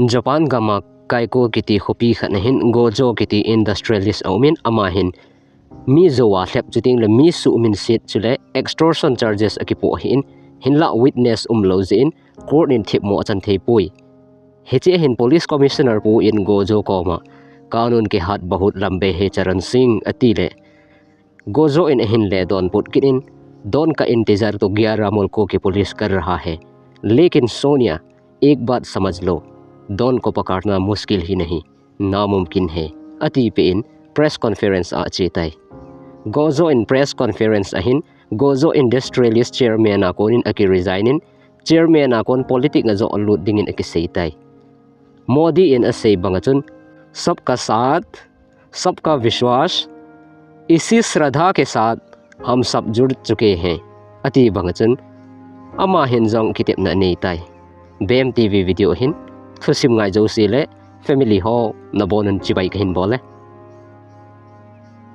Japan gamah Kaiko kiti khopi khanahin Gojo kiti industrialists aumin amahin mi zowa hlep chuting le mi suhminset chuleh extortion charges akipoh hin hinlah witness umlou zin court in thepmo achan theipoi heche hin police commissioner pu in Gojo koma kanun ke hat bahut lambe he charan singh atile Gojo in hinle don put kinin don का इंतजार तो 11 मुल्कों की पुलिस कर रहा है, लेकिन सोनिया एक बात समझ लो, डॉन को पकड़ना मुश्किल ही नहीं नामुमकिन है अति पे इन प्रेस कॉन्फ्रेंस आ चेताई गोजो इन प्रेस कॉन्फ्रेंस अहिन गोजो इंडस्ट्रियलिस्ट चेयरमैन अकोन अकी रिजाइन चेयरमैन अकोन पॉलिटिक न जो अलूट दिंगिन अकी सेताई मोदी इन असे बंगचुन सबका साथ सबका विश्वास इसी श्रद्धा के साथ हम सब जुड़ चुके हैं अति बंगचुन अमा हिन जोंग कितेप न नेताई Bem-Tv video hin thusim ngai jo sile family ho na bonon chibai ka hin bole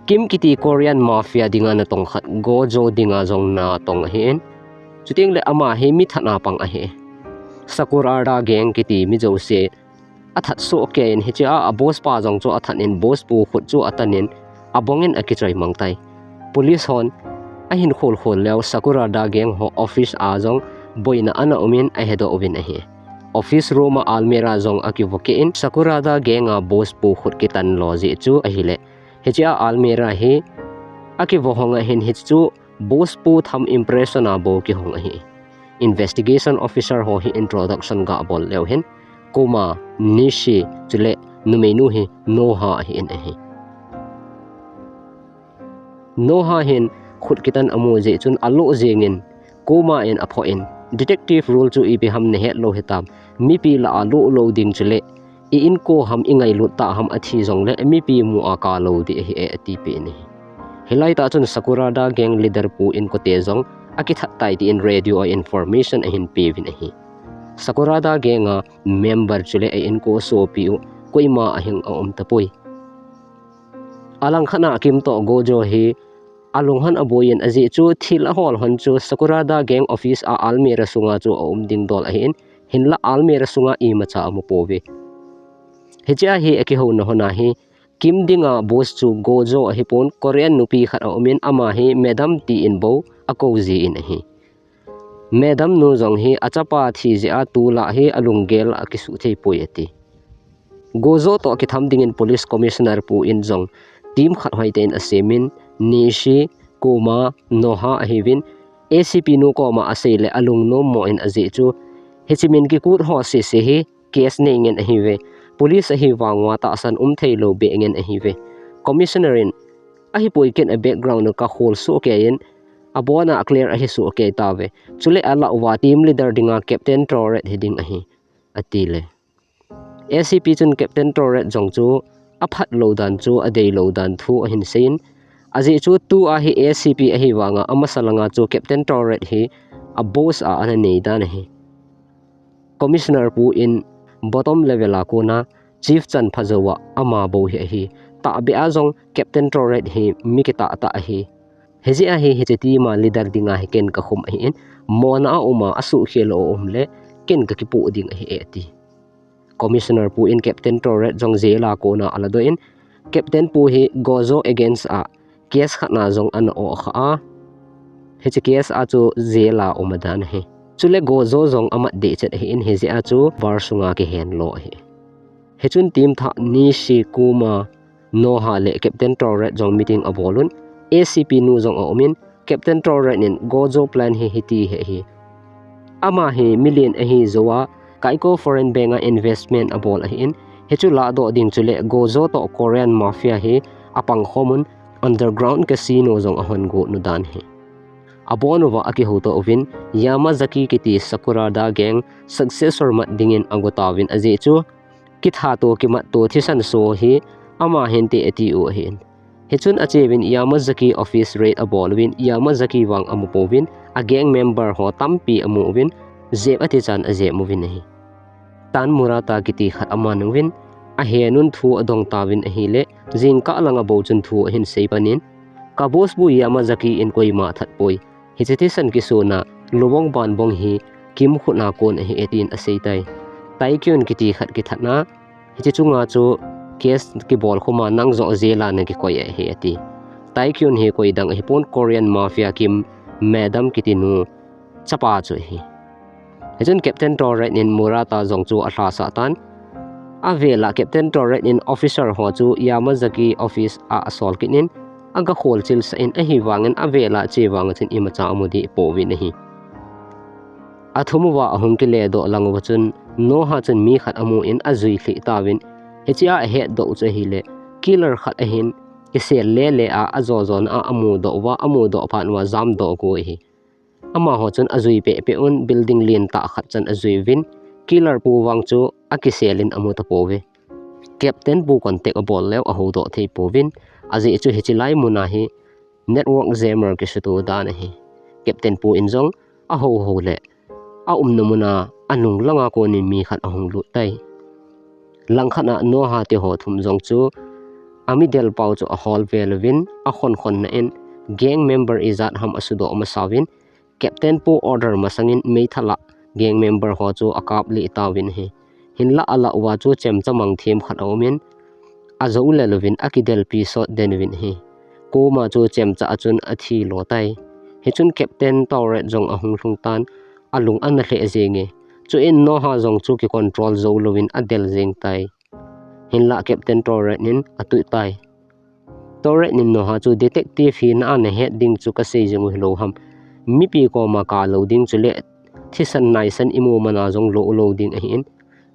kim kiti Korean mafia dinga na tong khat Gojo dinga jong na tong hin chuting le ama he mi thana pang a he sakurada gang kiti mi jo se athat so ke in he cha a boss pa jong cho athan in boss pu khut chu atanin abongin akichai mangtai police hon a hin khol khol lew sakurada gang ho office a jong boina ana umin a hedo ovin a he office room almera jong akivoke in sakurada genga boss pu khut kitan loji chu a hile hecha almera he akivohonga hin hichu boss pu tham impression abo ki honga he investigation officer ho hi introduction ga bol lew hin koma nishi chule numenu he no ha hi in a he no ha hin khut kitan amu je chun alo jengin koma in apho in detective rule chu ibe ham ne het lo hetam mi pi la alu loading chule I in ko ham ingai lut ta ham athi jong le mi pi mu aka lo di hi e ati pe ni hilai ta chun sakurada gang leader pu in ko te jong aki that tai di in radio information a hin pe vin hi sakurada gang a member chule a in ko so pi koima a hing a tapoi alang khana kim to Gojo hi alunghan aboyen aji chu thil a hol hon chu sakurada gang office a almera sunga chu ding dol ahin hinlah almera sunga I macha amu pove hecha hi eki ho na hona hi kim dinga boss chu Gojo hi pon Korean nupi khat omen ama hi madam ti in bo akoji in hi madam nu jong hi achapa thi je a tu la hi alungel akisu thei poeti Gojo to ki tham ding in police commissioner pu in jong team khat hoiten asemin nishi koma noha ahivin ACP nu koma asele alung no mo in aje chu hechimin ki kut ho se hi case ne ngen ahive police ahi wangwa ta asan thailo be ngen ahive commissioner in ahi poiken a background ka hol so ke in abona clear ahi so ke tawe chule ala wa team leader dinga captain TAURED heading ahi atile ACP chun captain TAURED jong chu aphat lodan chu adei lodan thu ahin sein aji chu tu a hi ACP a hi wanga amasalanga chu captain TAURED hi a boss a ana nei dan hi commissioner pu in bottom level a kona chief chan phajowa ama bo hi ta be a jong captain TAURED hi mikita ta hi heji a hi hecheti ma leader dinga hi ken ka khum hi in mona uma asu khelo umle ken ka ki pu ding hi eti commissioner pu in captain TAURED jong zela kona alado in captain pu hi Gojo against a case khana jong an o kha hechi case a chu zela umadan he chule Gojo jong amat de chet he in heji a chu warsunga ke hen lo he hechun team tha ni shi kuma no ha le captain TAURED jong meeting abolun ACP nu jong omin captain TAURED in Gojo plan he hiti he ama he million a hi zowa Kaiko foreign bank investment abol ahin hechu la do ding chule Gojo to Korean mafia he apang homun underground casino jong ahon go nu dan he abonova aki hoto ovin Yamazaki kiti sakurada gang successor mat dingin angotawin aje chu kitha to kimat to thisan so hi ama hente eti u hin hechun achevin Yamazaki office rate abolwin Yamazaki wang amupovin a gang member ho tampi amovin zeb ati chan aje movin hi tan murata kiti khat amanungwin a henun thu adong tawin a hile jingka langa bojun thu hin seipanin kabos bu Yamazaki in koima thatpoi hicheti san ki sona lobong ban bong hi kim khuna kon hi etin aseitai tai kyun kiti khat ki thatna hi chunga chu case ki bol khoma nang zo zela na ki koi he ati tai kyun he koi dang hi pon Korean mafia kim madam kiti nu chapa chu hi hejun captain TAURED in murata zong chu atha sa tan avela captain TAURED in officer ho chu Yamazaki office a asol kinin aga wholesale sa in ahi wangen avela chewang chin imacha amudi powin hi athumuwa ahung ki le do langwa chun no ha chun mi khat amu in azui thli tawin hechia a he do che hi le killer khat ahin ki sel le le a azozon a amu do wa amu do phan wa zam do ko hi ama ho chun azui pe pe un building lin ta khat chan azui win killer pu wang chu akiselin amu ta powe captain bu contact a bol lew a ho do thei powin azi chu hechilai muna hi network jammer ki sutu da na hi captain pu injong a ho ho le a namuna anung langa ko ni mi khat ahung lu tai langkhana no ha te ho thum jong chu ami del pau chu a hall velwin a khon na in gang member izat ham asudo masawin captain pu order masangin meithala gang member ho chu akap li tawin hi hinlah ala wa chu chemchamang them khat awmin azo lelovin akidel pi so denwin hi koma chu chemcha achun athi lotai hechun captain TAURED jong ahung thungtan alung an hle zenge chu in no ha jong chu ki control zo lovin adel zeng tai hinlah captain TAURED nin atui tai TAURED nin no ha chu detective hin an he ding chu ka sei jeng hlo ham mi pi ko ma ka loading chule thisan nai san imu mana jong lo loading a hin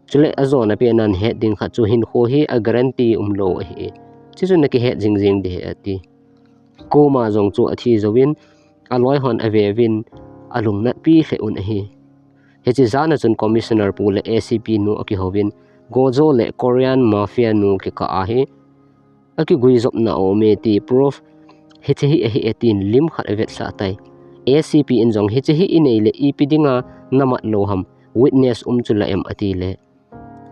chule azona pe nan he ding kha chu hin kho hi a guarantee umlou a hi chi chu na ki he jing jing de ati ko ma jong chu athi zowin aloi hon avewin alung nat pi hle un a hi he chi zana chun commissioner pu le ACP nu aki hovin Gojo le Korean mafia nu ki ka a hi aki guizop na o me ti proof he chi hi etin lim khat avet sa tai ACP injong hi chi hi inei le ipidinga namat loham witness chula em ati le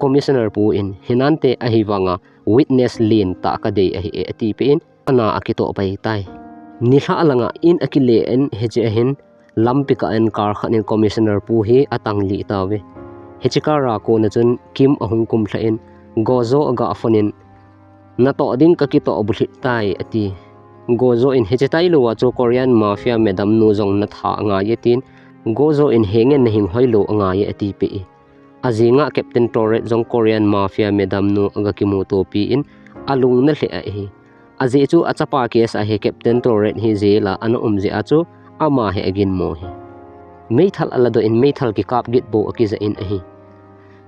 commissioner pu in hinante ahiwanga witness lin ta ka dei ahi ati pe in ana akito pai tai nihla alanga in akile en heje ahin lampika en kar khanin commissioner pu hi atang li tawe hechikara ko na chun kim ahung kum thla in Gojo aga afonin na to ding ka ki to obuli tai ati Gojo in hechetai lo wa cho Korean mafia madam nu jong na tha nga yetin Gojo in hengen na hing hoilo nga ye ati pe azinga captain TAURED jong Korean mafia madam nu aga kimuto pi in alung na hle a hi azi chu achapa case a he captain TAURED hi zela ana umje achu ama he agin mo hi meithal alado in meithal ki kap git bo akiza in a hi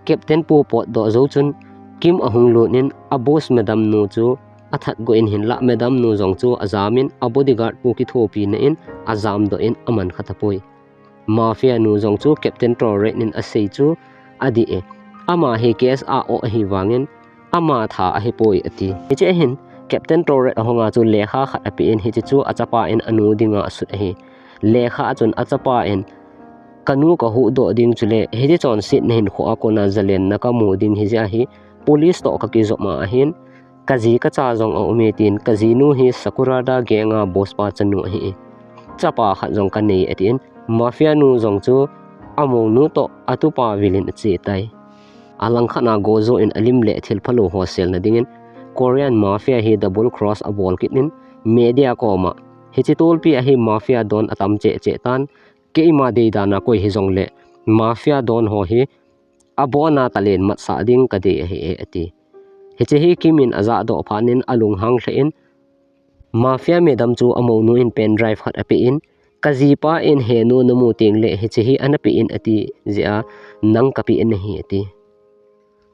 captain pu pot do zo chun kim ahung lo nin a boss madam nu chu athat go in hinlah madam nu jong chu azamin a bodyguard pu ki thopi na in azam do in aman khatapoi mafia nu jong chu captain TAURED nin a sei chu adi e ama he case a o hi wangin ama tha a he poi ati che hin captain TAURED ahonga chu lekha khat api in hi chu achapa in anu dinga asut hi lekha chun achapa in kanu ka hu do ding chule he chon sit nehin kho akona zalen na ka mu ding hi ja hi police to ka ki zo ma hin kazi ka cha jong o metin kazi nu hi sakurada genga boss pa chanu hi chapa khat jong ka nei atin mafia nu jong chu amo nu to atupa vilin che tai alang khana Gojo in alim le thil phalou hostel na dingin Korean mafia hi double cross a bol kitnin media koma hichitol pi a hi mafia don atam che che tan keima de dana koi hi jong le mafia don ho hi abona talen mat sa ding ka de hi ati hiche hi kimin aza do phanin alung hang hlein mafia madam chu amo nu in pen drive khat api in kazipa in he nu namu ting le hiche hi anapi in ati zia nang kapi in hi ati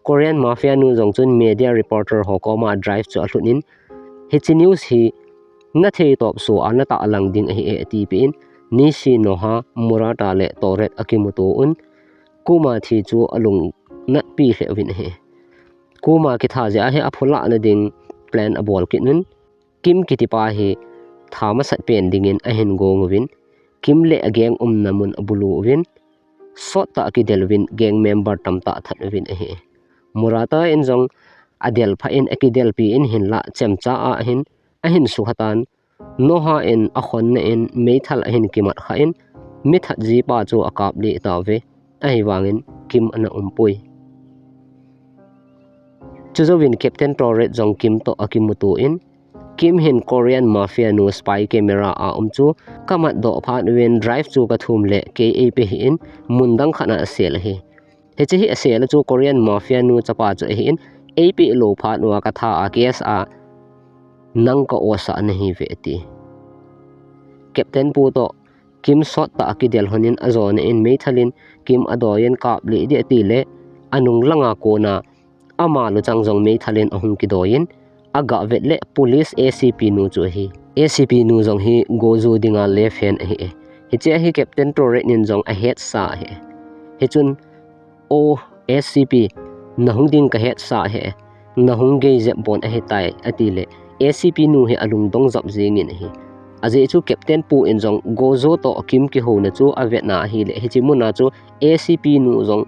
Korean mafia nu jong chun media reporter hokoma drive chu alunin hichi news hi na thei top so anata alang ding hi ati pin ni si no ha murata le TAURED akimuto un kuma thi chu alung nat pi hlewin he kuma ki tha ja he aphula na ding plan abol kinun kim kitipa hi thama sat pen dingin ahin gongwin kim le ageng namun abulu win sota ki delwin gang member tamta thatwin he murata in jong adel pha in akidel pi in hinlah chemcha a ahin suhatan noha in akhon na in meithal ahin kimat kha in mithat ji pa chu akap li tawe ai wangin kim ana umpui chuzowin Captain TAURED jong Kim to akimutu in Kim hin Korean mafia nu spy camera a chu kamat do phan wen drive chu ka thum le KAP hi in mundang khana sel hi hechi hi sel chu Korean mafia nu chapa chu hi in AP lo phan wa ka tha a case a nang ka osa nahi veti Captain pu to Kim shot ta akidel honin azon in meithalin Kim adoyen kap le di ati le anung langa ko na ama lu changjong meithalin ahung kidoyin aga vetle police ACP nu chu hi ACP nu jong hi Gojo dinga left hand hi hi che hi Captain TAURED nin jong a head sa hi chun o ACP nahung ding ka head sa he nahung ge je bon a he tai atile ACP nu he alung dong zap jingin hi aje chu Captain pu in jong Gojo to Kim ki ho na chu avetna hi le hi chimuna chu ACP nu jong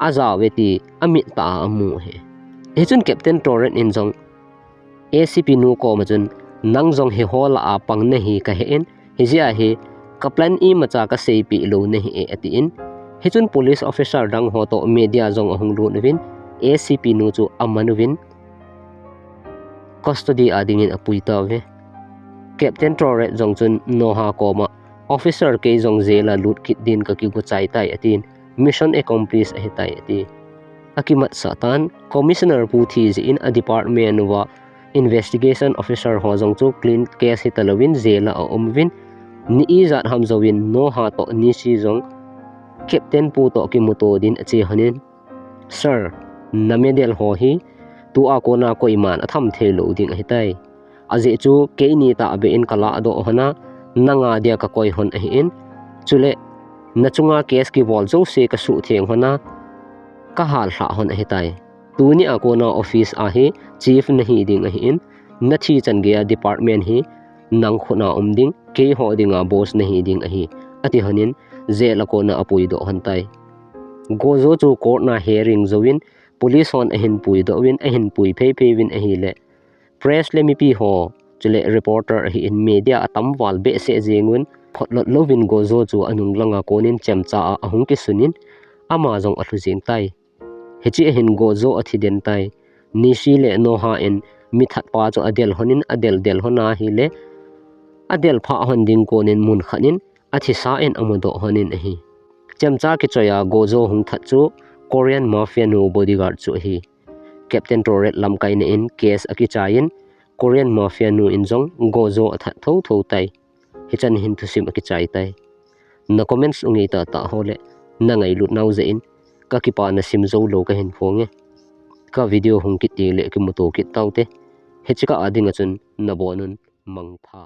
aza weti amit ta amu he chun Captain TAURED in jong ACP nu ko ma chun nang jong he hol a pang na hi ka he in hi zia hi kaplan I macha ka sepi lo na hi ati in hi chun police officer dang ho to media jong ahung lu win ACP nu chu amanuwin custody ading in apui ta ve Captain TAURED jong chun no ha ko ma officer ke jong zela lut kit din ka ki gu chai tai atin mission accomplished he tai ati akimat satan commissioner pu thi in a department wa investigation officer ho jong chu clean case hi talawin zela a omwin ni izat hamzawin no ha to ni si jong Captain pu to ki muto din achi hanin sir namedel ho hi tu a kona ko iman atham thelo ding hi tai aje chu ke ni ta be in kala do hana nanga dia ka koi hon hi in chule nachunga case ki bol zo se ka su theng hona ka hal hla hon hi tai tu ni a kona office a hi chief nahi ding hi in nathi chan ge department hi nang khona ding ke ho dinga boss nahi ding hi ati hanin zela kona apui do han tai Gojo chu court na hearing zowin police hon ahin pui do win ahin pui phei win ahi le press le mi pi ho chule reporter hi in media atam wal be se jengun photlot lovin Gojo chu anung langa konin chamcha ahung ki sunin ama jong athu jing tai hechi ahin Gojo athi den tai nishi le no ha in mithat pa chu adel honin adel del hona hi le adel pha hon ding konin mun khanin athi sa en amudo honin hi chamcha ki choya Gojo hung that chu Korean mafia no bodyguard chu hi Captain TAURED lamkai ne in case akichain Korean mafia nu in jong Gojo atha tho tai hichan hin thusim akichai tai na comments ungi ta hole na ngai lut nau ze in ka ki pa na sim zo lo ka hin phonge ka video hung ki ti le ki muto ki taute hechika adinga chun na bonun mangpha